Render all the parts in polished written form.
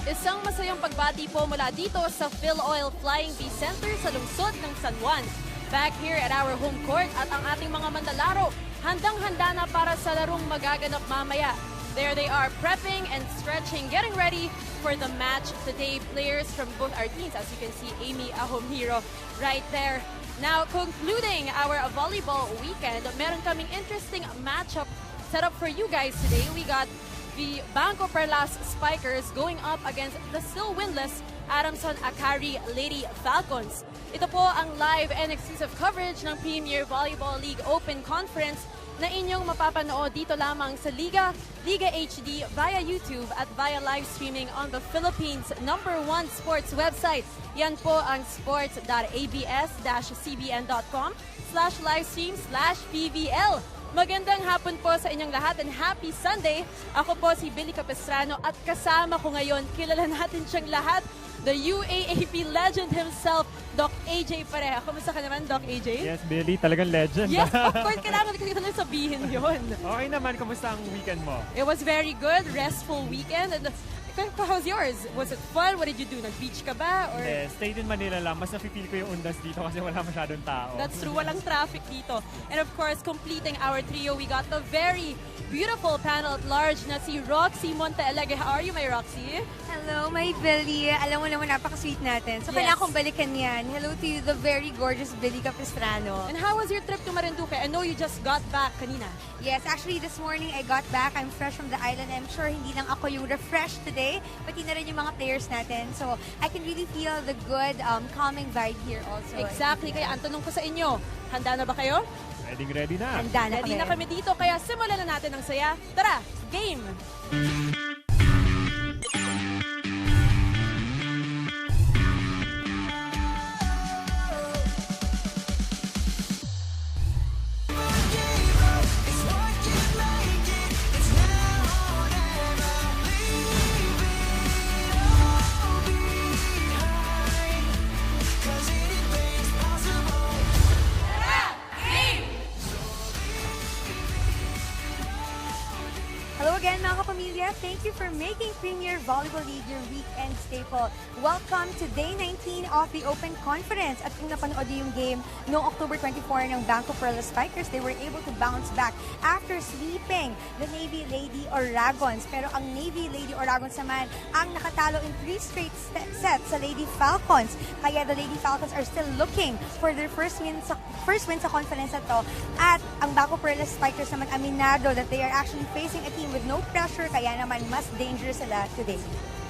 Isang masayang pagbati po mula dito sa Phil Oil Flying V Center sa lungsod ng San Juan. Back here at our home court at ang ating mga manlalaro, handang-handa na para sa larong magaganap mamaya. There they are, prepping and stretching, getting ready for the match today. Players from both our teams, as you can see, Amy Ahomiro right there. Now, concluding our volleyball weekend, meron kaming interesting matchup set up for you guys today. We got the BanKo-Perlas Spikers going up against the still winless Adamson-Akari Lady Falcons. Ito po ang live and exclusive coverage ng Premier Volleyball League Open Conference na inyong mapapanood dito lamang sa Liga HD via YouTube at via live streaming on the Philippines' #1 sports website. Yan po ang sports.abs-cbn.com/livestream/PVL. Magandang hapon po sa inyong lahat and happy Sunday. Ako po si BanKo-Perlas at kasama ko ngayon, kilala natin siyang lahat, the UAAP legend himself, Doc AJ Pareha. Kumusta ka naman, Doc AJ? Yes, Billy, talagang legend. Yes, of course, kailangan ko na sabihin yun. Okay naman, kumusta ang weekend mo? It was very good, restful weekend. And how's yours? Was it fun? What did you do? Nag-beach ka ba? Or... Stayed in Manila lang. Mas napipili ko yung undas dito kasi wala masyadong tao. That's true. Walang traffic dito. And of course, completing our trio, we got the very beautiful panel at large na si Roxy Montealegre. How are you, my Roxy? Hello, my Billy. Alam mo naman, napaka-sweet natin. So, kailangan kong balikan yan. Hello to you, the very gorgeous BanKo-Perlas. And how was your trip to Marinduque? I know you just got back kanina. Yes, actually, this morning I got back. I'm fresh from the island. I'm sure hindi lang ako yung refreshed today, pati na rin yung mga players natin. So, I can really feel the good, calming vibe here also. Exactly. Kaya ang tanong ko sa inyo, handa na ba kayo? Ready na. Handa na Ready kami. na kami dito, kaya simulan na natin ang saya. Tara, game! Hello again, mga kapamilya. Thank you for making Premier Volleyball League your weekend staple. Welcome to Day 19 of the Open Conference. At kung napanood niyo yung game noong October 24 ng BanKo-Perlas Spikers, they were able to bounce back after sweeping the Navy Lady Oragons. Pero ang Navy Lady Oragons naman ang nakatalo in 3 straight sets sa Lady Falcons. Kaya the Lady Falcons are still looking for their first win sa conference na to. At ang BanKo-Perlas Spikers naman aminado that they are actually facing a team with no pressure, kaya naman mas dangerous sila today.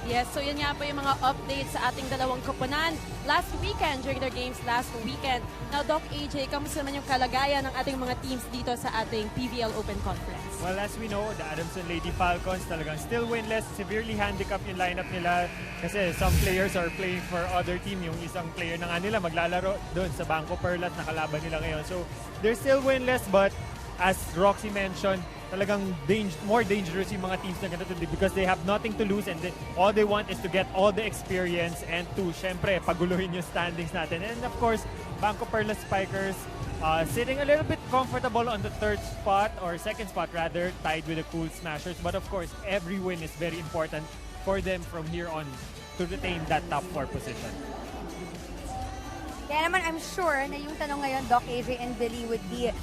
Yes, so yan nga po yung mga updates sa ating dalawang koponan last weekend, during their games last weekend. Now, Doc AJ, kamusta naman yung kalagayan ng ating mga teams dito sa ating PVL Open Conference? Well, as we know, the Adamson Lady Falcons talagang still winless. Severely handicapped yung lineup nila kasi some players are playing for other team. Yung isang player na nga nila maglalaro doon sa BanKo-Perlas na kalaban nila ngayon. So, they're still winless, but as Roxy mentioned, talagang more dangerous yung mga teams na ganito because they have nothing to lose and all they want is to get all the experience and to, syempre, paguluhin yung standings natin. And of course, BanKo-Perlas Spikers sitting a little bit comfortable on the third spot or second spot rather, tied with the Cool Smashers. But of course, every win is very important for them from here on to retain that top 4 position. Kaya naman, I'm sure na yung tanong ngayon, Doc AJ and Billy, would be,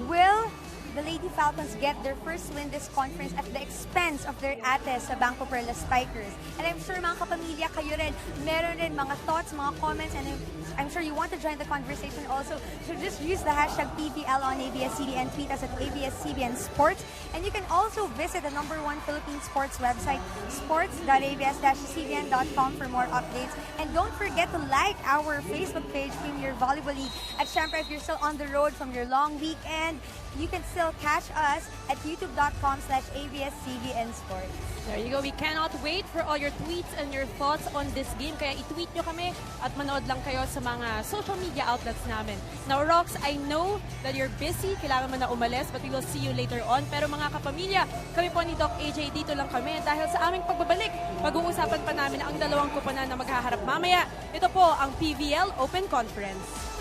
will the Lady Falcons get their first win this conference at the expense of their ates sa BanKo-Perlas Spikers? And I'm sure mga kapamilya, kayo rin, meron rin mga thoughts, mga comments, and I'm sure you want to join the conversation also. So just use the hashtag PVL on ABS-CBN, tweet us at ABS-CBN Sports, and you can also visit the #1 Philippine sports website, sports.abs-cbn.com for more updates. And don't forget to like our Facebook page, Premier Volleyball League. At syempre, if you're still on the road from your long weekend, you can still catch us at youtube.com/ABS-CBN Sports. There you go. We cannot wait for all your tweets and your thoughts on this game. Kaya i-tweet nyo kami at manood lang kayo sa mga social media outlets namin. Now, Rox, I know that you're busy. Kailangan mo na umalis, but we will see you later on. Pero mga kapamilya, kami po ni Doc AJ dito lang kami dahil sa aming pagbabalik, pag-uusapan pa namin ang dalawang koponan na maghaharap mamaya. Ito po ang PVL Open Conference.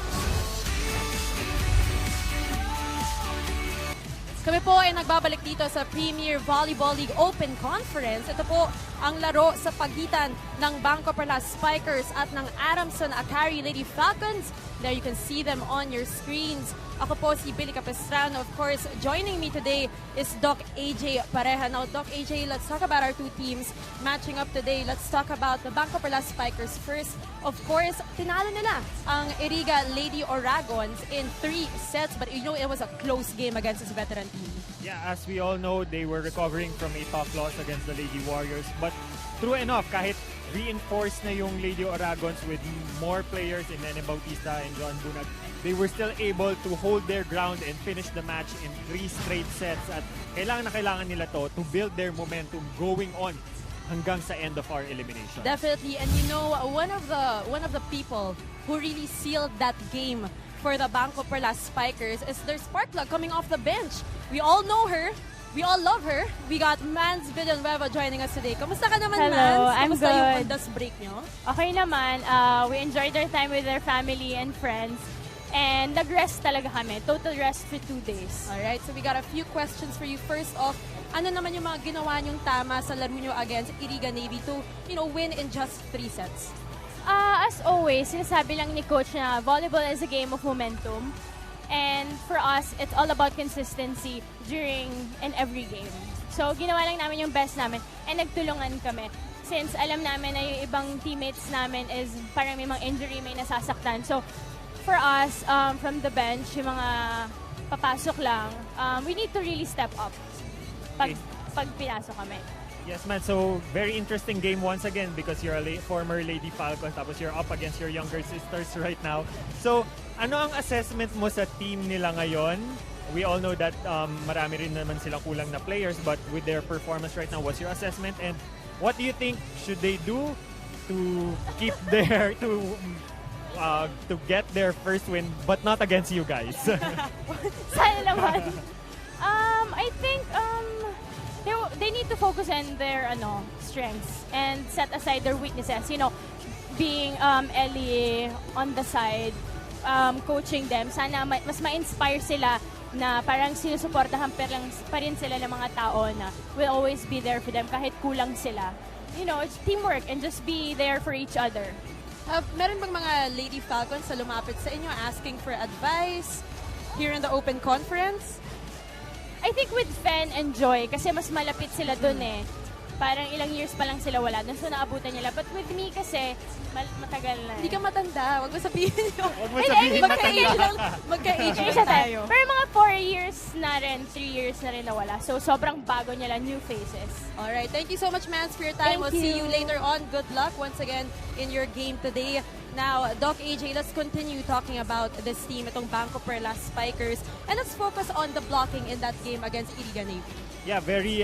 Kami po ay nagbabalik dito sa Premier Volleyball League Open Conference. Ito po ang laro sa pagitan ng BanKo-Perlas Spikers at ng Adamson-Akari Lady Falcons. There you can see them on your screens. Ako po si Billy Capistrano. Of course, joining me today is Doc AJ Pareha. Now, Doc AJ, let's talk about our two teams matching up today. Let's talk about the BanKo-Perlas Spikers first. Of course, tinalo nila ang Iriga Lady Oragons in 3 sets, but you know it was a close game against this veteran team. Yeah, as we all know, they were recovering from a tough loss against the Lady Warriors. But true enough, kahit reinforced na yung Lady Oragons with more players in Nene Bautista and John Bunag, they were still able to hold their ground and finish the match in 3 straight sets. At kailangan na kailangan nila to build their momentum going on hanggang sa end of our elimination. Definitely, and you know, one of the people who really sealed that game for the BanKo-Perlas Spikers is their spark plug coming off the bench. We all know her. We all love her. We got Mans Villanueva joining us today. Kamusta ka naman, Hello, Mans? I'm Kamusta good. yung on-dust break nyo? Okay naman. We enjoyed our time with our family and friends. And nag-rest talaga kami. Total rest for 2 days. Alright, so we got a few questions for you. First off, ano naman yung mga ginawa nyong tama sa laro nyo against Iriga Navy to, win in just 3 sets? As always, sinasabi lang ni Coach na volleyball is a game of momentum. And for us, it's all about consistency during and every game. So, ginawa lang namin yung best namin and nagtulungan kami. Since alam namin na yung ibang teammates namin is parang may mga injury, may nasasaktan. So, for us, from the bench, yung mga papasok lang, we need to really step up pag pinasok kami. Yes, man. So, very interesting game once again because you're a former Lady Falcon tapos you're up against your younger sisters right now. So, ano ang assessment mo sa team nila ngayon? We all know that marami rin naman silang kulang na players, but with their performance right now, what's your assessment? And what do you think should they do to keep their to get their first win, but not against you guys? Sana naman. I think they need to focus on their strengths and set aside their weaknesses. Being Ellie on the side, coaching them. Sana mas ma-inspire sila na parang sinusuportahan pa rin sila ng mga tao na will always be there for them kahit kulang sila. It's teamwork and just be there for each other. Meron bang mga Lady Falcons na lumapit sa inyo asking for advice here in the open conference? I think with Fen and Joy, kasi mas malapit sila dun eh. Parang ilang years pa lang sila wala dun, so naabutan nila. But with me kasi, matagal na. Hindi ka matanda, wag mo sabihin yun. Huwag mo sabihin matanda. Magka-age Okay, lang tayo. Pero mga 4 years na rin, 3 years na rin nawala. So sobrang bago nila, new faces. Alright, thank you so much, Mans, for your time. Thank We'll see you. you later on. Good luck once again in your game today. Now, Doc AJ, let's continue talking about this team, itong BanKo-Perlas Spikers, and let's focus on the blocking in that game against Iriga Navy. Yeah, very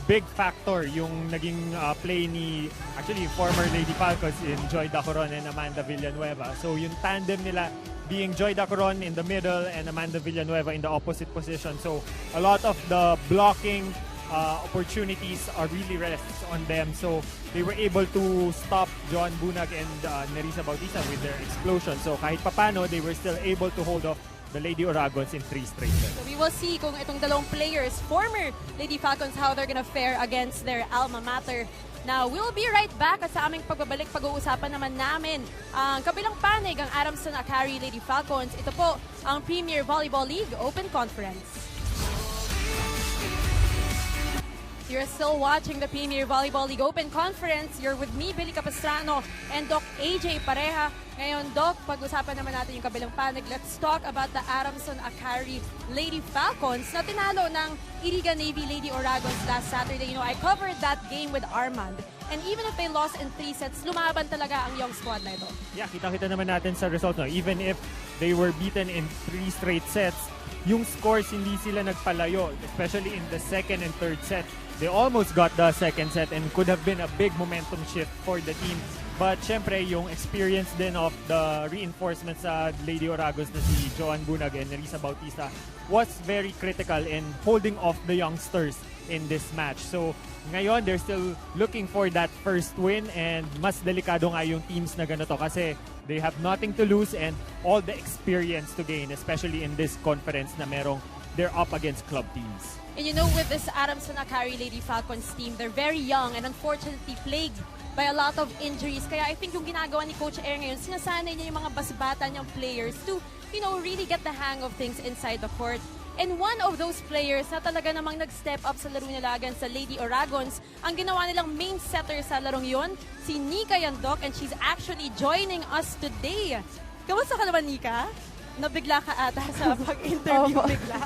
big factor yung naging play ni actually former Lady Falcons in Joy Dacoron and Amanda Villanueva. So yung tandem nila being Joy Dacoron in the middle and Amanda Villanueva in the opposite position. So a lot of the blocking opportunities are really rests on them. So they were able to stop John Bunag and Nerissa Bautista with their explosion. So kahit papano, they were still able to hold off the Lady Oragons in 3 straight sets. So we will see kung itong dalawang players, former Lady Falcons, how they're gonna fare against their alma mater. Now, we'll be right back at sa aming pagbabalik, pag-uusapan naman namin ang kabilang panig, ang Adamson-Akari Lady Falcons. Ito po ang Premier Volleyball League Open Conference. You're still watching the Premier Volleyball League Open Conference. You're with me, Billy Capistrano, and Doc AJ Pareha. Ngayon, Doc, pag-usapan naman natin yung kabilang panig. Let's talk about the Adamson-Akari Lady Falcons na tinalo ng Iriga Navy Lady Oragons last Saturday. I covered that game with Armand. And even if they lost in 3 sets, lumaban talaga ang young squad na ito. Yeah, kita-kita naman natin sa result. No? Even if they were beaten in 3 straight sets, yung scores hindi sila nagpalayo, especially in the second and third set. They almost got the second set and could have been a big momentum shift for the team. But syempre, yung experience din of the reinforcements sa Lady Oragons na si Joan Bunag and Nerissa Bautista was very critical in holding off the youngsters in this match. So ngayon, they're still looking for that first win and mas delikado nga yung teams na ganito kasi they have nothing to lose and all the experience to gain, especially in this conference na they're up against club teams. And you know, with this Adamson-Akari Lady Falcons team, they're very young and unfortunately plagued by a lot of injuries. Kaya I think yung ginagawa ni Coach Air ngayon, sinasanay niya yung mga basbata niyang players to, really get the hang of things inside the court. And one of those players na talaga namang nag-step up sa laro nila against sa Lady Oragons, ang ginawa nilang main setter sa larong yon, si Nika Yandok, and she's actually joining us today. Kamusta ka naman, Nika? Nabigla ka ata sa pag-interview bigla.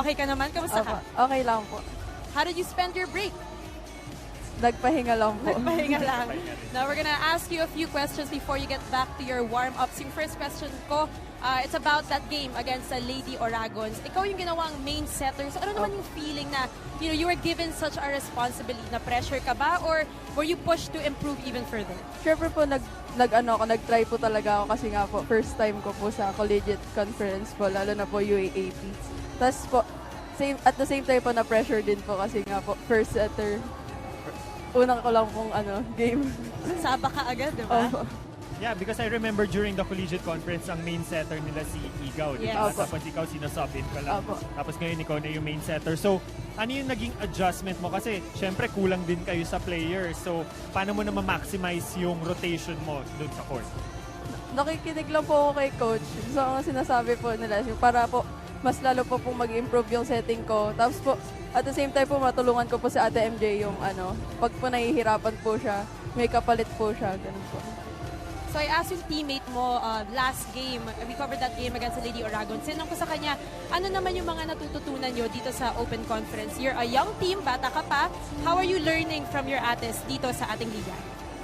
Okay ka naman? Kamusta ka? Okay lang po. How did you spend your break? Nagpahinga lang po. Nagpahinga lang. Now, we're gonna ask you a few questions before you get back to your warm-ups. Yung first question ko, it's about that game against the Lady Oragons. Ikaw yung ginawang main setter. So, ano naman yung feeling na, you were given such a responsibility? Na pressure ka ba? Or were you pushed to improve even further? Siyempre po, nag-try po talaga ako kasi nga po, first time ko po sa collegiate conference po, lalo na po UAAP. Tapos po, at the same time po, na-pressure din po kasi nga po, first setter. Unang ko lang pong game. Saba ka agad, di ba? Yeah, because I remember during the collegiate conference, ang main setter nila si Igaw. Yes. Diba? Tapos ikaw sinasubin ka lang. Tapos ngayon ikaw na yung main setter. So, ano yung naging adjustment mo? Kasi, syempre, kulang din kayo sa players. So, paano mo na ma-maximize yung rotation mo dun sa court? Nakikinig lang po ako kay coach. So, ang sinasabi po nila, para po, mas lalo po pong mag-improve yung setting ko. Tapos po, at the same time po, matulungan ko po si Ate MJ yung pag po nahihirapan po siya, may kapalit po siya. Ganun po. So I asked yung teammate mo last game, we covered that game against the Lady Oragons. Sinanong ko sa kanya, ano naman yung mga natututunan nyo dito sa Open Conference? You're a young team, bata ka pa. How are you learning from your ates dito sa ating liga?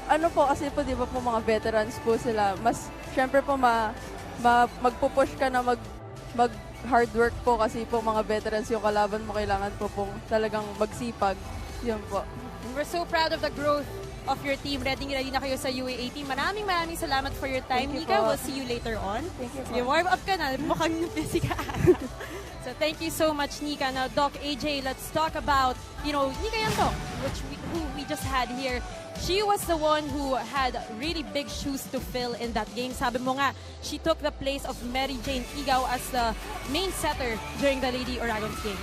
Ano po, kasi po, di ba po mga veterans po sila, mas, syempre po, magpupush ka na mag hard work po kasi po mga veterans yung kalaban mo, kailangan po pong talagang magsipag. Yun po. We're so proud of the growth of your team. Ready na kayo sa UAAP. Maraming salamat for your time. Thank you Nika, po. we'll see you later on. Thank you po. Sige, warm up ka na. Mukhang busy ka. So thank you so much, Nika. Now, Doc AJ, let's talk about, Nika Yandok, who we just had here. She was the one who had really big shoes to fill in that game. Sabi mo nga, she took the place of Mary Jane Igaw as the main setter during the Lady Oragons game.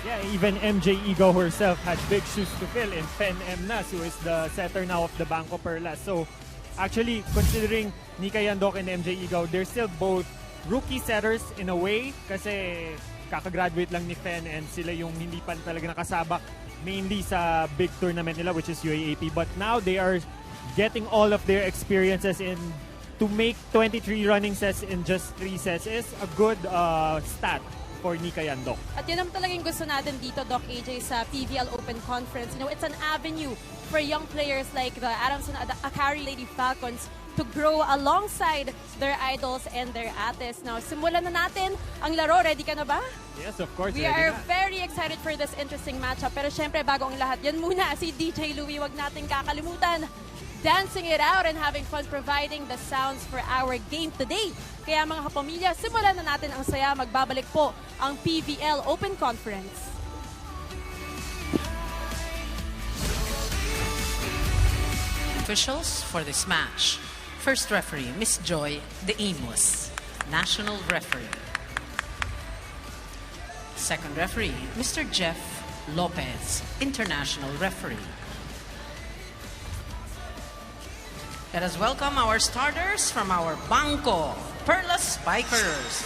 Yeah, even MJ Igaw herself had big shoes to fill in Fen Emnas, who is the setter now of the BanKo-Perlas. So, actually, considering Nika Yandok and MJ Igaw, they're still both rookie setters in a way kasi kakagraduate lang ni Fen and sila yung hindi pa talaga nakasabak mainly sa big tournament nila, which is UAAP. But now they are getting all of their experiences in to make 23 running sets in just 3 sets is a good stat for Nika Yandok. At yun ang talagang gusto natin dito, Doc AJ, sa PVL Open Conference. It's an avenue for young players like the Adamson-Akari Lady Falcons to grow alongside their idols and their ates. Now, simulan na natin ang laro. Ready ka na ba? Yes, of course. We are very excited for this interesting matchup. Pero syempre, bago ang lahat, yan muna si DJ Louie. Wag natin kakalimutan dancing it out and having fun providing the sounds for our game today. Kaya mga kapamilya, simulan na natin ang saya. Magbabalik po ang PVL Open Conference. Officials for this match. First referee, Miss Joy De Amos, National Referee. Second referee, Mr. Jeff Lopez, International Referee. Let us welcome our starters from our BanKo-Perlas Spikers.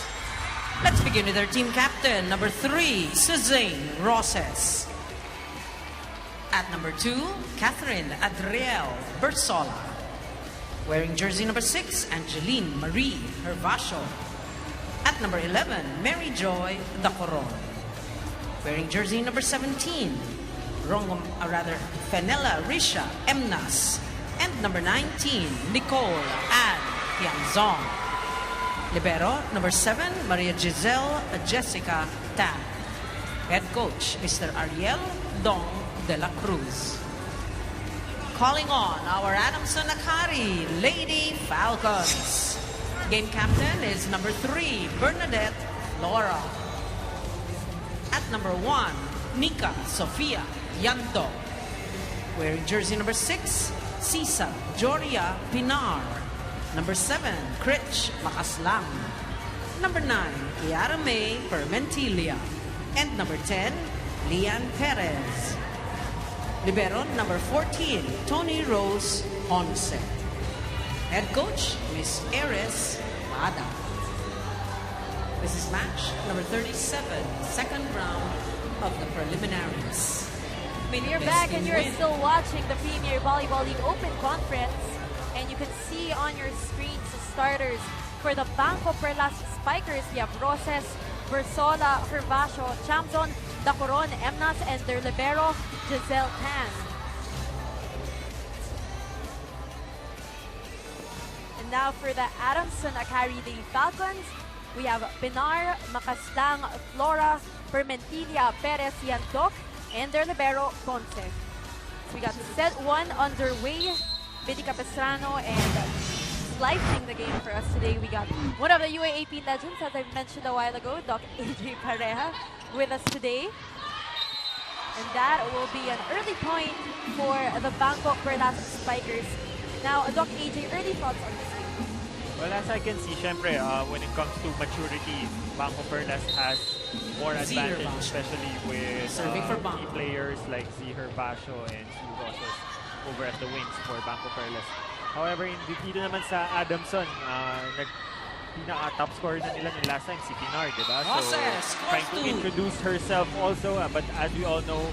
Let's begin with our team captain, number 3, Suzanne Roses. At number 2, Catherine Adriel Bersola. Wearing jersey number 6, Angeline Marie Hervasio. At number 11, Mary Joy Dacoron. Wearing jersey number 17, Fenella Risha Emnas. And number 19, Nicole Ann Tianzong. Libero, number 7, Maria Giselle Jessica Tan. Head coach, Mr. Ariel Dong de la Cruz. Calling on our Adamson-Akari Lady Falcons. Game captain is number 3, Bernadette Laura. At number 1, Nika Sofia Yanto. Wearing jersey number 6, Sisa Joria Pinar. Number 7, Critch Makaslang. Number 9, Iara May Permentilia. And number 10, Lian Perez. Libero number 14, Tony Rose Ponce. Head coach, Miss Ares Ada. This is match number 37, second round of the preliminaries. May the You're best back team and you're win. still watching the Premier Volleyball League Open Conference. And you can see on your screens the starters for the BanKo-Perlas Spikers. We have Roses, Versola, Hervasio, Chamzon, Dacoron, Emnas, and their libero, Giselle Tan. And now for the Adamson-Akari Lady Falcons, we have Pinar, Macaslang, Flora, Permentilla, Perez, Yantok, and their libero, Ponce. So we got set 1 underway. Biddy Capistrano and slicing the game for us today. We got one of the UAAP legends, as I mentioned a while ago, Doc AJ Pareja, with us today. And that will be an early point for the BanKo-Perlas Spikers. Now, Doc AJ, early thoughts on this game? Well, as I can see, syempre, when it comes to maturity, BanKo-Perlas has more advantage, especially with Serving for key Bangko. players like Z Hervasio and C Roses over at the wings for BanKo-Perlas. However, dito naman sa Adamson, pinaka-top scorer na nila ng last time, si Pinar, di ba? So, Roses, trying to close to. introduce herself also, but as we all know,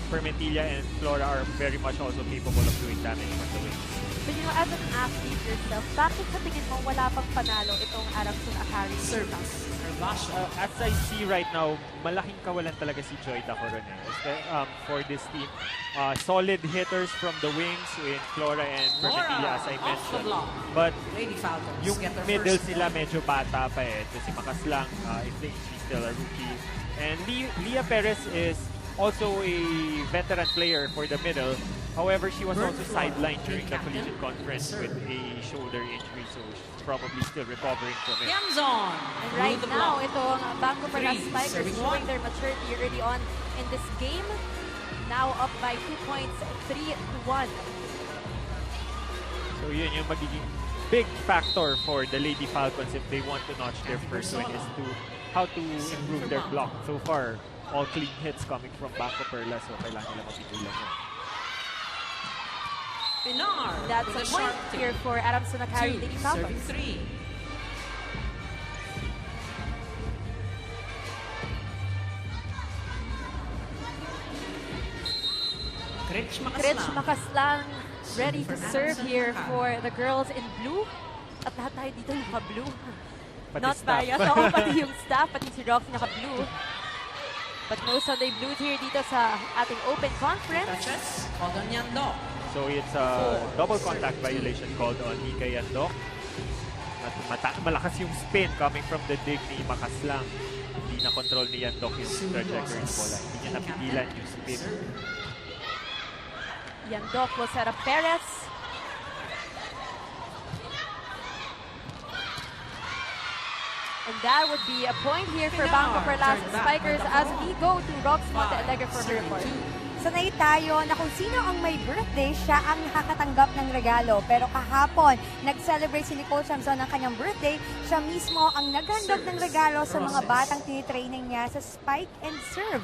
Permentilla and Flora are very much also capable of doing damage from the wings. But you know, as an athlete yourself, bakit sa tingin mo wala pang panalo itong Adamson-Akari? Service, Hervasio. As I see right now, malaking kawalan talaga si Joy Dacoron for this team. Solid hitters from the wings with Flora and Permetilla, as I Off the mentioned. block. But Lady Falcons yung get their middle first sila medyo bata pa eh. Ito si Macaslang, I think she's still a rookie. And Leah Perez is also a veteran player for the middle. However, she was also sidelined during the collegiate conference with a shoulder injury, so she's probably still recovering from it. Yamzon. And right now, itong BanKo-Perlas Three, Spikers serving showing one. their maturity early on in this game. Now up by 2 points, 3-1. So yun yung magiging big factor for the Lady Falcons if they want to notch their first win is to how to improve their block. So far, all clean hits coming from BanKo-Perlas, so kailangan nila mapitulan yun. Pinar. That's with a short point tip. here for Adamson-Akari Two, Lady serving Falcons. 3. Kritch Kritch Macaslang. Macaslang ready to For serve here Adamson-Akari. for the girls in blue. At lahat tayo dito naka-blue. Pati Not staff. biased. Oo, pati yung staff, pati si Roxy naka-blue. But no Sunday blue here dito sa ating open conference. Touches. Called on Yando. So it's a double contact violation called on Ika Yandok. At malakas yung spin coming from the dig ni Macaslang. Hindi na control ni Yandok yung trajectory ng bola. Hindi niya napigilan yung spin. Yandok will set up Perez. And that would be a point here for Pinar, BanKo-Perlas turned back Spikers on the as ball. we go to Rox Montealegre for her Serving report. 2. Sanay tayo na kung sino ang may birthday, siya ang nakakatanggap ng regalo. Pero kahapon, nag-celebrate si Nicole Chamzon ng kanyang birthday. Siya mismo ang naghandog ng regalo sa mga batang tinitraining niya sa Spike and Serve.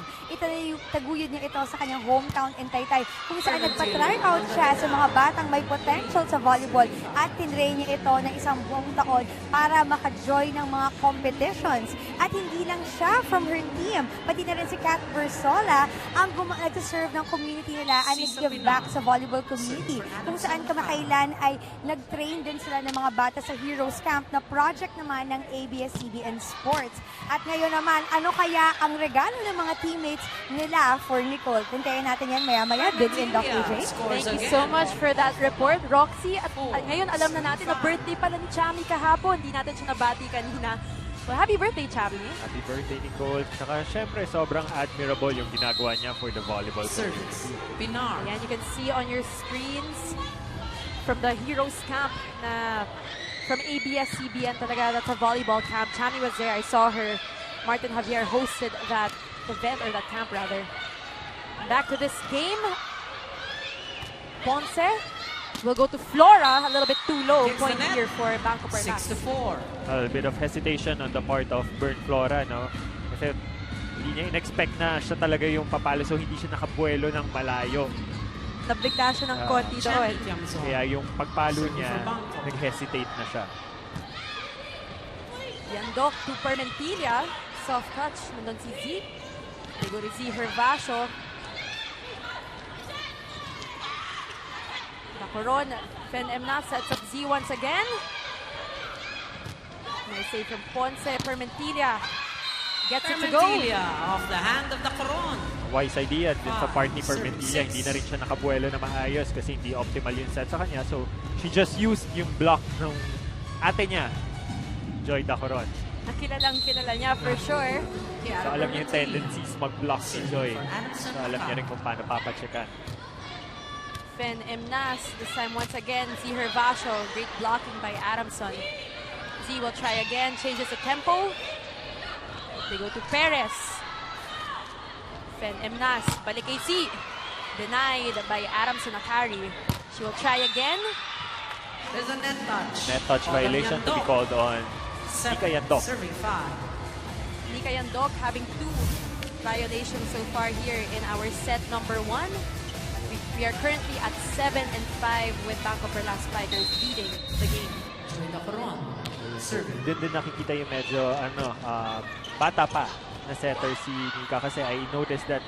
Taguyod niya ito sa kanyang hometown in Taytay, kung saan nagpa-try out siya sa mga batang may potential sa volleyball at tinrain niya ito ng isang buong taon para maka-join ng mga competitions. At hindi lang siya from her team, pati na rin si Kat Versola ang nag-serve ng community nila at nag-give back sa volleyball community. Kung saan kamakailan ay nag-train din sila ng mga bata sa Heroes Camp na project naman ng ABS-CBN Sports. At ngayon naman, ano kaya ang regalo ng mga teammates nila for Nicole? Puntayin natin yan maya-maya. Billy and Doc AJ. Thank you so much for that report, Roxy. At ngayon, alam na natin na birthday pala ni Chami kahapon. Hindi natin siya nabati kanina. Well, happy birthday, Chami. Happy birthday, Nicole. Tsaka syempre, sobrang admirable yung ginagawa niya for the volleyball Service. community. Pinar. Ayan, you can see on your screens from the Heroes Camp na from ABS-CBN talaga. That's a volleyball camp. Chami was there. I saw her. Martin Javier hosted that event, or that camp rather. Back to this game. Ponce will go to Flora. A little bit too low. Hits the Point net. here for BanKo-Perlas. 6-4. A bit of hesitation on the part of Burn Flora, no? Kasi Hindi niya in-expect na siya talaga yung papalo, so hindi siya nakabuelo ng malayo. Nabigla siya ng konti doon. Kaya yung pagpalo niya, nag-hesitate na siya. Yandok to Permentilla. Soft touch. Nandun si Z. Siguro si Hervasio. Dacoron. Fen Emnas sets up Z once again. Nice save from Ponce. Permentilla gets it to go. Permentilla off the hand of the Coron. Wise idea din sa part ni Permentilla. Hindi na rin siya nakabuelo na maayos kasi hindi optimal yung set sa kanya. So, she just used yung block ng ate niya, Joy Dacoron. Nakilalang kilala niya for sure. So, alam niya yung tendencies mag-block si Joy. So, alam niya rin kung paano papacheckan. Fen Emnas, this time once again, si Hervasio. Great blocking by Adamson. Z will try again, changes the tempo. They go to Perez. Fen Emnas, balik kay Z. Denied by Adamson-Akari. She will try again. There's a net touch. Net touch violation to be called on Nika Yandok. Serving 5. Nika Yandok having 2 violations so far here in our set number 1. We are currently at 7-5 with BanKo-Perlas Spikers leading the game. Joy Dacoron. Serving. Doon din nakikita yung medyo bata pa na setter si Nika kasi I noticed that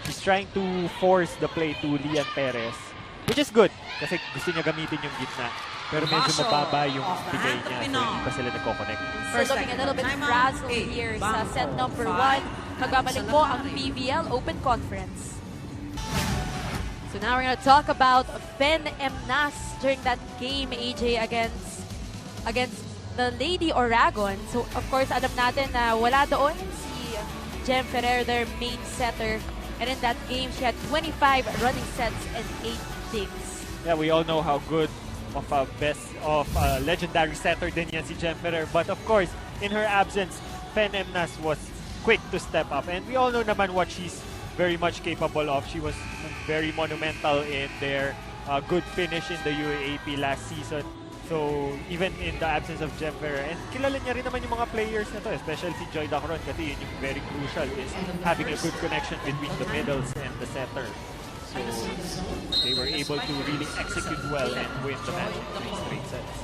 she's trying to force the play to Lian Perez, which is good kasi gusto niya gamitin yung gitna. Pero medyo mababa yung bigay niya, so hindi pa sila nagko-connect. Still looking a little bit frazzled here sa set number 1. Magbabalik po ang PVL Open Conference. So now we're going to talk about Fen Emnas during that game, AJ, against the Lady Oragon. So of course, alam natin na wala doon si Jem Ferrer, their main setter. And in that game, she had 25 running sets and 8 digs. Yeah, we all know how good of a legendary setter din yan si Jem Ferrer. But of course, in her absence, Fen Emnas was quick to step up. And we all know naman what she's very much capable of. She was very monumental in their good finish in the UAAP last season. So, even in the absence of Jem Ferrer, and kilala niya rin naman yung mga players na to, especially si Joy Dacoron, kasi yun yung very crucial is having a good connection between the middles and the setter. So, they were able to really execute well and win the match in 3 straight sets.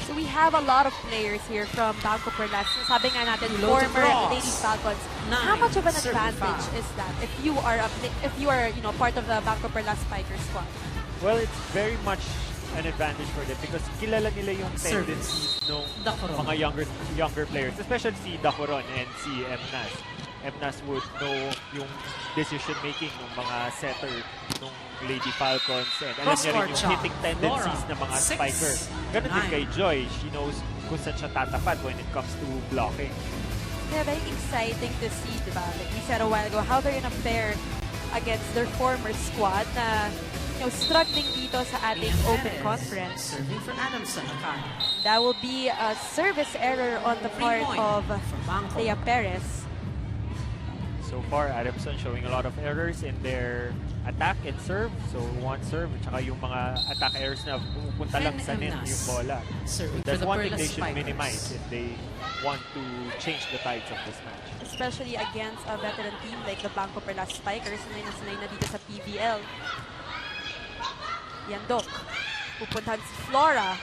So we have a lot of players here from BanKo-Perlas. Sabi nga natin, former Lady Falcons. How much of an advantage is that if you are part of the BanKo-Perlas Spiker squad? Well, it's very much an advantage for them because kilala nila yung tendencies ng mga younger players, especially si Dacoron and si Emnas. Emnas would know yung decision-making ng mga setter ng Lady Falcons and alam niya rin yung hitting tendencies ng mga spiker. Ganun din kay Joy. She knows kung saan siya tatapat when it comes to blocking. Yeah, very exciting to see, diba? Like we said a while ago, how they're gonna pair against their former squad na struggling dito sa ating Open Conference. Serving for Adamson-Akari. That will be a service error on the part of Thea Perez. So far, Adamson showing a lot of errors in their attack and serve. So, one serve, at saka yung mga attack errors na pupunta lang sa net yung bola. That's one thing they should minimize if they want to change the tides of this match. Especially against a veteran team like the BanKo-Perlas Spikers na sanay na dito sa PVL. Yandok. Pupuntahan si Flora.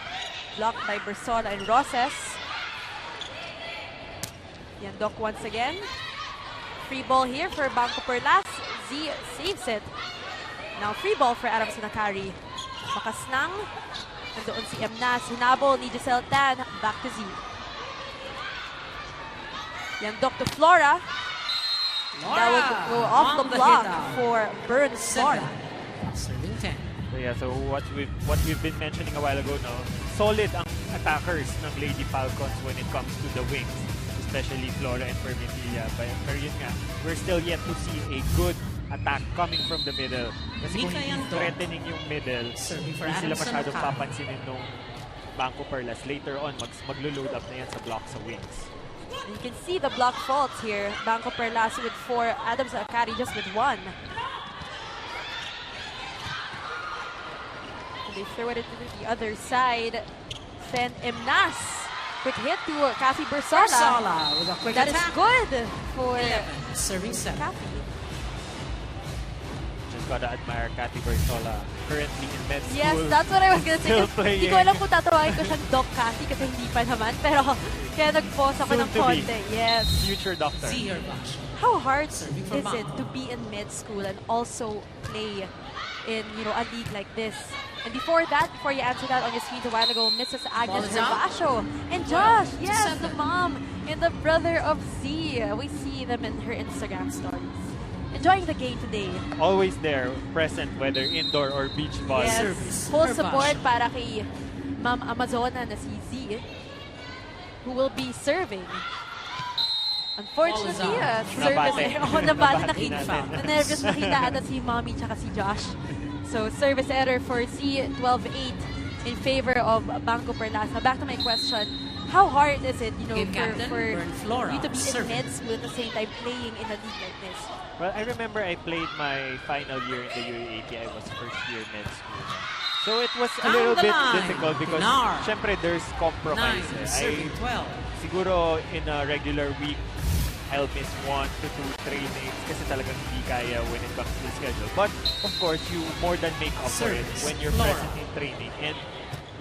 Blocked by Bersola and Roses. Yandok once again. Free ball here for BanKo-Perlas. Z saves it. Now free ball for Adamson-Akari. Makasnang. Nandoon si Emnas. Hinabol ni Giselle Tan. Back to Z. Yandok to Flora. That will go off the block for Burns Flora. Serving 10. So yeah, so what we've been mentioning a while ago now, solid ang attackers ng Lady Falcons when it comes to the wings, especially Flora and Permitilla. Pero yun nga, we're still yet to see a good attack coming from the middle. Kasi kung hindi threatening yung middle, hindi sila masyadong papansinin nung BanKo-Perlas. Later on, maglo-load up na yan sa block sa wings. You can see the block faults here. BanKo-Perlas with 4, Adamson-Akari just with 1. They throw it into the other side. Fen Emnas quick hit to Kathy Bersola. Bersola with a quick That is attack. good for 11, serving 7. Kathy. Just gotta admire Kathy Bersola, currently in med school. Yes, that's what I was gonna say. Still Hindi playing. ko alam kung tatawagin ko siyang Doc Kathy kasi hindi pa naman. Pero kaya nag-pause ako Soon ng to be. konti. Yes. Future doctor. See your bash. How hard Serving for is it Bangko. to be in med school and also play in, you know, a league like this? And before that, before you answer that on your screen a while ago, Mrs. Ball Agnes is out. Gervasio and 12 Josh, to yes, 7. the mom and the brother of Z. We see them in her Instagram stories. Enjoying the game today. Always there, present, whether indoor or beach ball. Yes, Service. full Gervasio. support para kay Ma'am Amazona na si Z, who will be serving. Unfortunately, Ball is out. service Nabate. error. Nabate Nabate nakita. natin. Na-nervous nakita ata si Mommy tsaka si Josh. So, service error for C, 12-8 in favor of BanKo-Perlas. Now, back to my question. How hard is it, you know, Game captain, for Bern Flora, you to be in serving. med school at the same time playing in a league like this? Well, I remember I played my final year in the UAAP. I was first year med school. So it was a Down little the bit line. difficult because Pinar. syempre there's 9, compromise. serving 12. Siguro in a regular week, I'll miss 1 to 2 trainings kasi talagang hindi kaya when it comes to the schedule. But of course, you more than make up for it Service. when you're Flora. present in training. And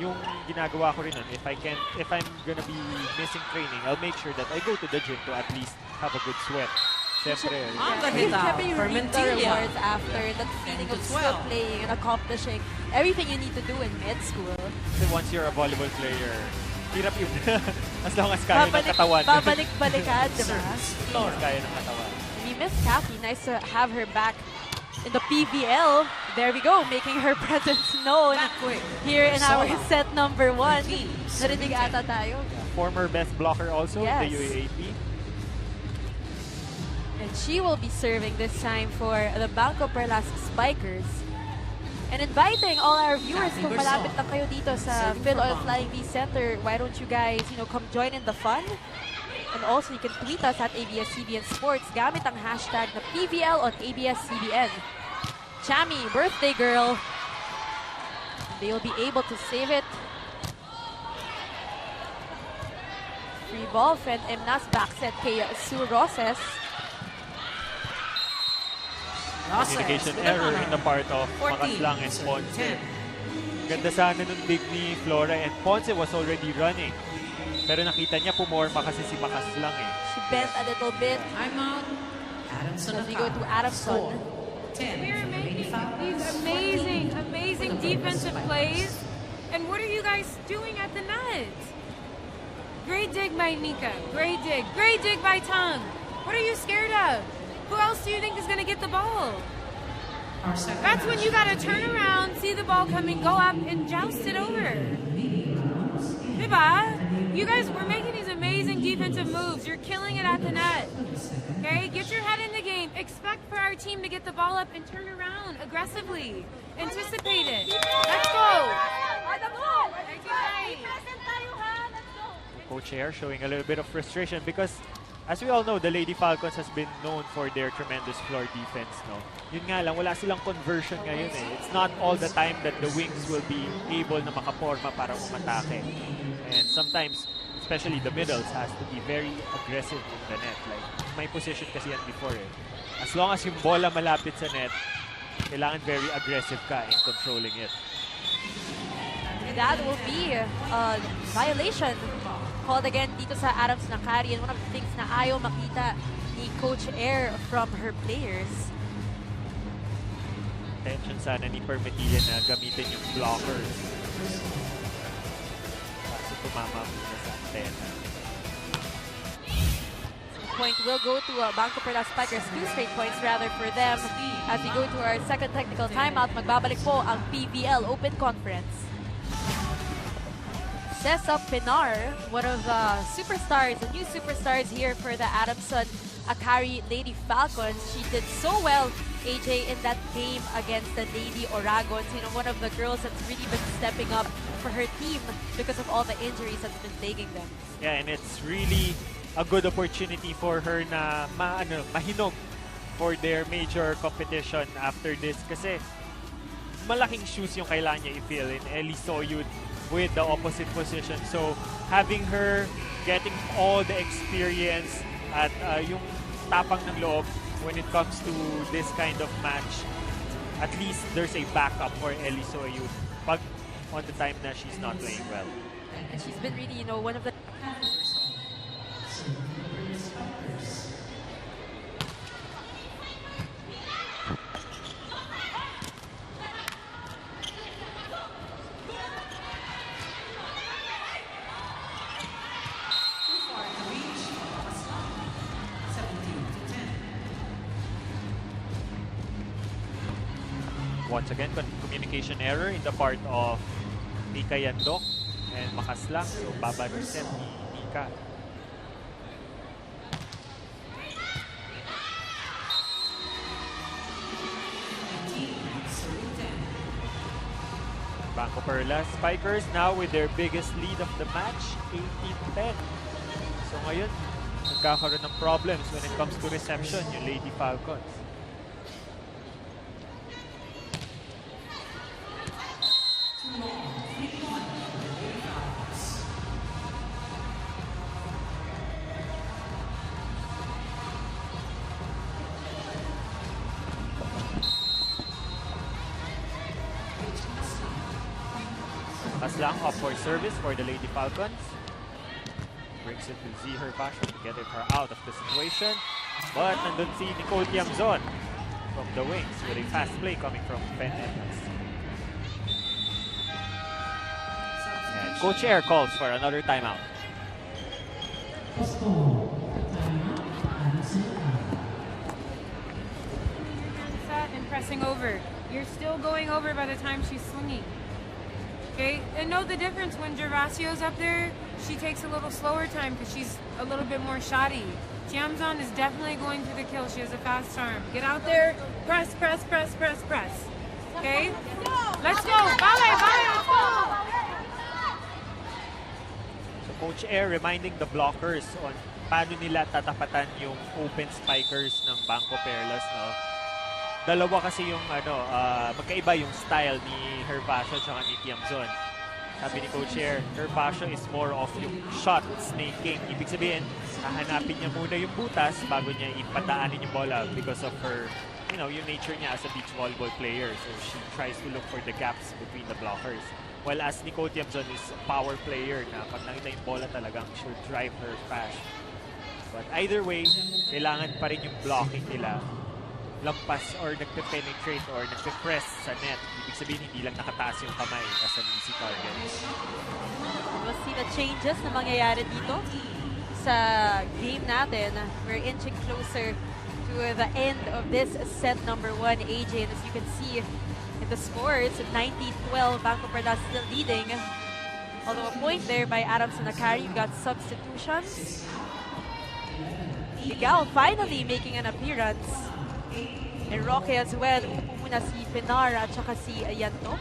yung ginagawa ko rin nun, if I'm gonna be missing training, I'll make sure that I go to the gym to at least have a good sweat. Siyempre, On the Yeah, hit out syempre you for reap the Mentilla. rewards after that feeling 10 to of still 12. playing and accomplishing everything you need to do in med school. kasi once you're a volleyball player, hirap yun. As long as kaya ng katawan. Babalik-balikan, di ba? Service. As long Flora. as kaya ng katawan. We miss Kathy. Nice to have her back in the PVL. There we go, making her presence known Back quick. here in our Bersola. set number 1. 14, Narinig ata tayo. Former best blocker also in the Yes. UAAP. And she will be serving this time for the BanKo-Perlas Spikers. And inviting all our viewers, Kathy kung Bersola. malapit lang kayo dito sa Serving Phil for Oil Bangko. Flying V Center, why don't you guys, you know, come join in the fun? And also, you can tweet us at ABS-CBN Sports gamit ang hashtag na PVL on ABS-CBN. Chami, birthday girl. They'll be able to save it. Free ball, Fred Emnas back set kay Sue Roses. Roses Communication with the error in the part of 14, Makaslang and serving Ponce. 10. Ganda sana nung dig ni Flora and Ponce was already running. Pero nakita niya pumorma kasi si Makaslang eh. She bent a little bit. Timeout. As we go to Adamson. 10. We're making 85. these amazing defensive plays. And what are you guys doing at the net? Great dig by Nika. Great dig by Tung. What are you scared of? Who else do you think is going to get the ball? Our second That's when match. you got to turn around, see the ball coming, go up, and joust it over. Diba? You guys were making these amazing defensive moves. You're killing it at the net. Okay? Get your head in the game. Expect for our team to get the ball up and turn around aggressively. Anticipate it. Let's go. Coach Air showing a little bit of frustration because as we all know, the Lady Falcons has been known for their tremendous floor defense. No? Yun nga lang, wala silang conversion ngayon eh. It's not all the time that the wings will be able na makaporma para umatake. And sometimes, especially the middles, has to be very aggressive in the net. Like, my position kasi yan before eh. As long as yung bola malapit sa net, kailangan very aggressive ka in controlling it. That will be a violation called again dito sa Adamson-Akari. And one of the things na ayaw makita ni Coach Air from her players. Intention sana ni Permetilla na gamitin yung blockers. Kaso tumama muna sa antena. Point will go to BanKo-Perlas Spikers. 2 straight points rather for them. As we go to our second technical timeout, magbabalik po ang PVL Open Conference. Cessa Pinar, one of the superstars, the new superstars here for the Adamson-Akari Lady Falcons. She did so well, AJ, in that game against the Lady Oragons. You know, one of the girls that's really been stepping up for her team because of all the injuries that's been plaguing them. Yeah, and it's really a good opportunity for her na mahinog for their major competition after this kasi malaking shoes yung kailangan niya i-fill in Ellie Soyud with the opposite position. So having her getting all the experience at yung tapang ng loob when it comes to this kind of match, at least there's a backup for Ellie Soyud pag on the time na she's not playing well. And she's been really, one of the... Once again, communication error in the part of Nika Yandok and Makaslang. So, baba reset ni Nika. BanKo-Perlas Spikers now with their biggest lead of the match, 18-10. So ngayon, nagkakaroon ng problems when it comes to reception, yung Lady Falcons. Kaslang up for service for the Lady Falcons. Brings it to Ziher Passion to get her out of the situation. But nandun si Nicole Tiamzon from the wings with a fast play coming from BanKo-Perlas. And Coach Air calls for another timeout. Set and pressing over. You're still going over by the time she's swinging. Okay, and know the difference when Gervasio's up there, she takes a little slower time because she's a little bit more shoddy. Tiamzon is definitely going for the kill. She has a fast arm. Get out there, press, press, press, press, press. Okay? Let's go! Vale, let's go! So Coach Air reminding the blockers on paano nila tatapatan yung open spikers ng BanKo-Perlas, no? Dalawa kasi yung magkaiba yung style ni Hervasio at ni Tiamzon. Sabi ni Coach Air, Hervasio is more of yung shot snaking. Ibig sabihin, hahanapin niya muna yung butas bago niya ipadaanin yung bola because of her, yung nature niya as a beach volleyball player. So she tries to look for the gaps between the blockers. While as Nicole Tiamzon is a power player na pag nakita yung bola talagang she'll drive her fast. But either way, kailangan pa rin yung blocking nila lampas or nagpe-penetrate or nagpe-press sa net. Ibig sabihin, hindi lang nakataas yung kamay as an easy target. We'll see the changes na mangyayari dito sa game natin. We're inching closer to the end of this set number 1, AJ. And as you can see in the score, it's 19-12. BanKo-Perlas still leading. Although a point there by Adamson-Akari. We've got substitutions. Miguel finally making an appearance. And Roque as well. Upo muna si Pinar at saka si Yanto.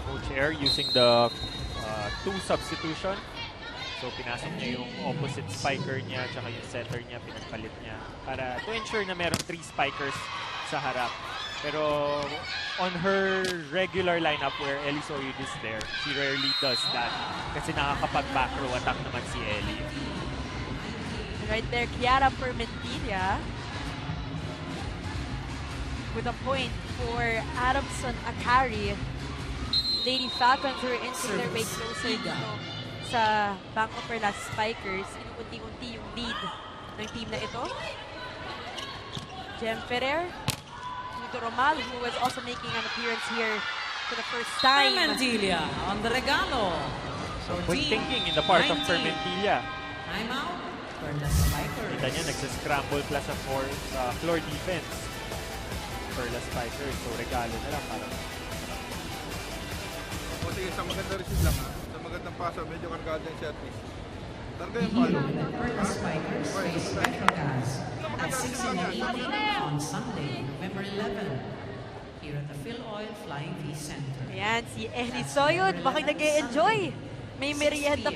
Coach Air using the 2 substitution. So pinasok niya yung opposite spiker niya at saka yung setter niya, pinagpalit niya. Para to ensure na merong 3 spikers sa harap. Pero on her regular lineup where Ellie Soyud is there, she rarely does that. Kasi nakakapag-back row attack naman si Ellie. Right there, Kiara Permentilla with a point for Adamson-Akari. Lady Falcons are inching their way closer dito sa BanKo-Perlas Spikers. Inuunti-unti yung lead ng team na ito. Jem Ferrer, Tuto Romal, who was also making an appearance here for the first time. Permentilla on the regalo. So quick thinking in the part of Permentilla. Timeout. Perlas Spikers. Kita niya, nagsascramble plus sa floor defense. Perlas Spikers. So regalo na lang parang. O sige, sa maganda receive lang ha. Sa magandang pasa, medyo kargado yung set piece. Targa yung palo. Perlas Spikers face Petrogaz at 6 in the evening on Sunday, November 11. Here at the Phil Oil Flying V Center. Ayan, si Ellie Soyud, bakit nag-e-enjoy? May merienda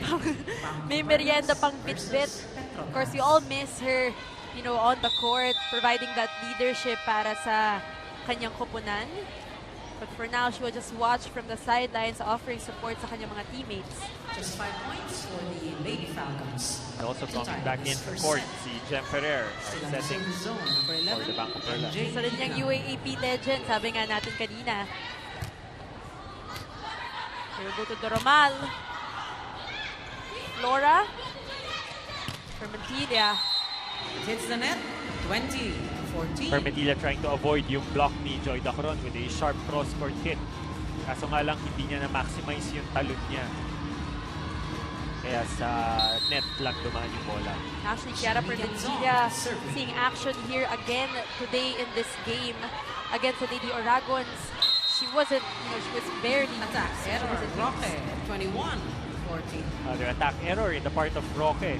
pang bit-bit. Of course, we all miss her, on the court, providing that leadership para sa kanyang koponan. But for now, she will just watch from the sidelines, offering support sa kanyang mga teammates. Just 5 points for the Lady Falcons. And also Two coming ties. back in First court, set. si Jem Ferrer Still are on the setting same zone, number for 11. the BanKo-Perlas. MJ Isa rin niyang Lina. UAAP legend, sabi nga natin kanina. They will go to Doromal. Flora. Fermentilla. It hits the net, 20-14. Permetilla trying to avoid yung block ni Joy Dacron with a sharp cross-court hit. Kaso nga lang, hindi niya na-maximize yung talon niya. Kaya sa net lang dumaan yung bola. Actually, Chiara Permentilla seeing action here again today in this game against the Lady Oragons. She wasn't, she was barely Attack she error, wasn't Roque, 21-14. Another attack error in the part of Roque.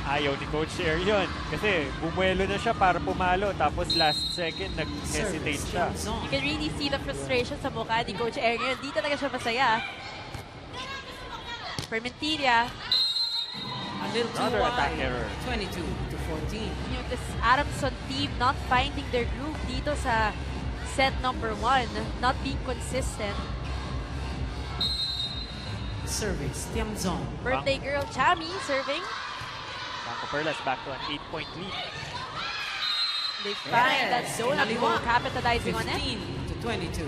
Ayaw ni Coach Air yun. Kasi bumuelo na siya para pumalo. Tapos last second, nag-hesitate siya. You can really see the frustration sa mukha ni Coach Air ngayon. Di talaga siya masaya. Permentilla. A little too Another attack wide, error. 22-14. This Adamson team not finding their groove dito sa set number 1. Not being consistent. Service, Tiamzong. Birthday girl Chami serving. BanKo-Perlas back to an 8-point lead. They find that zone at Naliwa. goal, capitalizing on it. 15-22.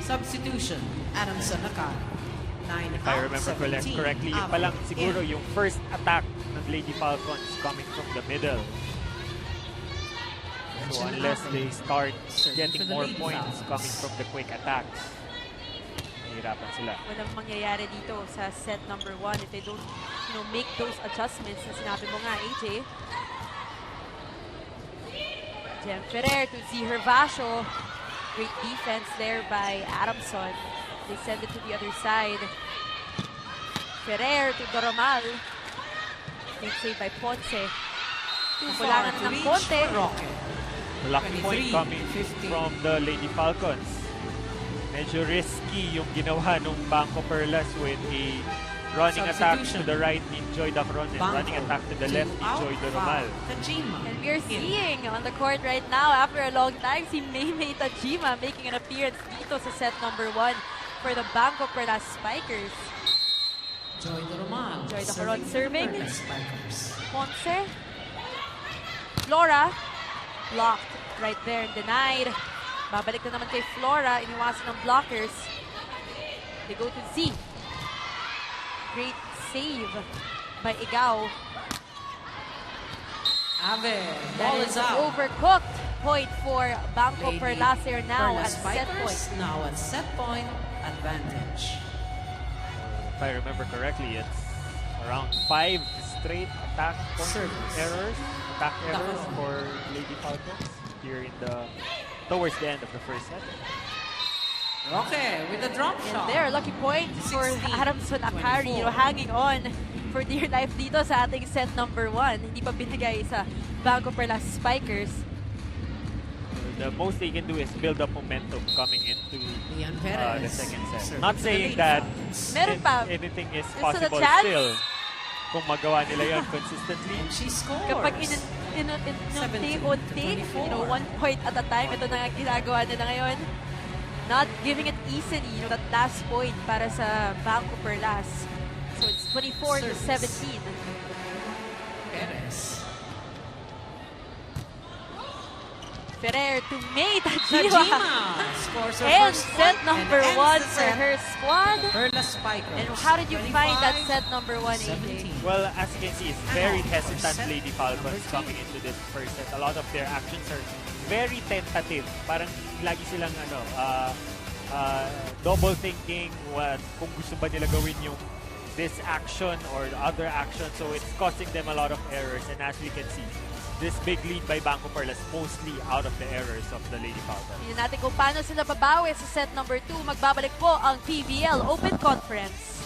Substitution, Adamson-Akari. 9 If I remember correctly, yun pa lang siguro yung first attack ng Lady Falcons coming from the middle. So unless they start getting more points coming from the quick attacks, mahirapan sila. Walang mangyayari dito sa set number 1 if they don't make those adjustments na sinabi mo nga, AJ. Jem Ferrer to Ziher Vasho. Great defense there by Adamson. They send it to the other side. Ferrer to Doromal. Great save by Ponce. Kulangan ng Ponte. Lucky point coming 50. from the Lady Falcons. Medyo risky yung ginawa nung BanKo-Perlas with a running attack to the right ni Joy Dacron and running attack to the left ni Joy Doromal. And we're seeing on the court right now, after a long time, si Maymay Tajima making an appearance dito sa set number 1 for the BanKo-Perlas Spikers. Joy Doromal. Joy Dacron serving. Spikers. Ponce. Flora. Blocked right there and denied. Babalik na naman kay Flora. Iniwasan ng blockers. They go to Z. Great save by Igao. Ave, That ball is is out. overcooked. Point for BanKo-Perlas here now at Perlas set point. Spikers now at set point advantage. If I remember correctly, it's around 5 straight attack point errors for Lady Falcons here in towards the end of the first set. Okay, with the drop And shot. there, lucky point for 16, Adamson-Akari, 24. hanging on for dear life dito sa ating set number 1. Hindi pa binigay sa BanKo-Perlas Spikers. The most they can do is build up momentum coming into Ian the Perez. second set. Serving Not to the saying Lady that Falcons. Meron pa. anything is There's still a possible chance. still kung magawa nila yan consistently. And she scores. Kapag take on take, 17-24. 1 point at a time, ito na nga ginagawa nila ngayon. Not giving it easily, that last point para sa BanKo-Perlas. So it's 24-17. Perez. Ferrer to May Tajima. Tajima scores her And first set point number and 1 ends the for set. her squad. Perlas Spikers. And how did you find that set number 1, 17. AJ? Well, as you can see, it's very hesitant Lady Falcons coming into this first set. A lot of their actions are very tentative. Parang lagi silang double thinking kung gusto ba nila gawin yung this action or other action. So it's costing them a lot of errors. And as we can see, this big lead by BanKo-Perlas mostly out of the errors of the Lady Falcons. Tingnan natin kung paano sila babawi sa set number 2. Magbabalik po ang PVL Open Conference.